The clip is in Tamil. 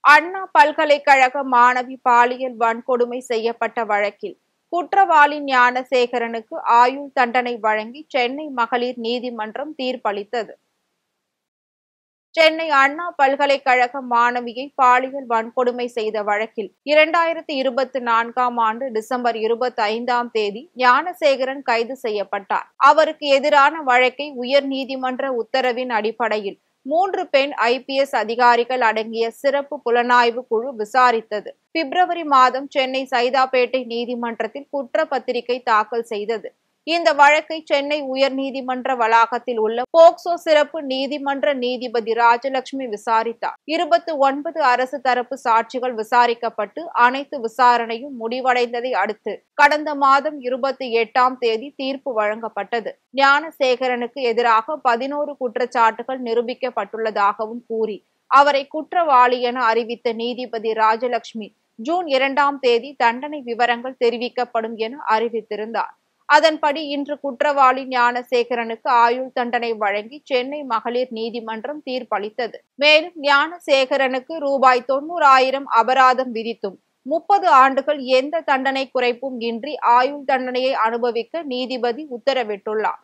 அண்ணா பல்கலைக்கழக மாணவி பாலியல் வன்கொடுமை செய்யப்பட்ட வழக்கில் குற்றவாளி ஞானசேகரனுக்கு ஆயுள் தண்டனை வழங்கி சென்னை மகளிர் நீதிமன்றம் தீர்ப்பளித்தது. சென்னை அண்ணா பல்கலைக்கழக மாணவியை பாலியல் வன்கொடுமை செய்த வழக்கில் 2024ஆம் ஆண்டு டிசம்பர் 25ஆம் தேதி ஞானசேகரன் கைது செய்யப்பட்டார். அவருக்கு எதிரான வழக்கை உயர்நீதிமன்ற உத்தரவின் அடிப்படையில் 3 பெண் IPS அதிகாரிகள் அடங்கிய சிறப்பு புலனாய்வு குழு விசாரித்தது. பிப்ரவரி மாதம் சென்னை சைதாப்பேட்டை நீதிமன்றத்தில் குற்றப்பத்திரிகை தாக்கல் செய்தது. இந்த வழக்கை சென்னை உயர்நீதிமன்ற வளாகத்தில் உள்ள போக்சோ சிறப்பு நீதிமன்ற நீதிபதி ராஜலட்சுமி விசாரித்தார். 29 அரசு தரப்பு சாட்சிகள் விசாரிக்கப்பட்டு அனைத்து விசாரணையும் முடிவடைந்ததை அடுத்து கடந்த மாதம் 28ஆம் தேதி தீர்ப்பு வழங்கப்பட்டது. ஞானசேகரனுக்கு எதிராக 11 குற்றச்சாட்டுகள் நிரூபிக்கப்பட்டுள்ளதாகவும் கூறி அவரை குற்றவாளி என அறிவித்த நீதிபதி ராஜலட்சுமி ஜூன் 2ஆம் தேதி தண்டனை விவரங்கள் தெரிவிக்கப்படும் என அறிவித்திருந்தார். அதன்படி இன்று குற்றவாளி ஞானசேகரனுக்கு ஆயுள் தண்டனை வழங்கி சென்னை மகளிர் நீதிமன்றம் தீர்ப்பளித்தது. மேலும் ஞானசேகரனுக்கு ரூபாய் 90,000 அபராதம் விதித்தும் 30 ஆண்டுகள் எந்த தண்டனை குறைப்பும் இன்றி ஆயுள் தண்டனையை அனுபவிக்க நீதிபதி உத்தரவிட்டுள்ளார்.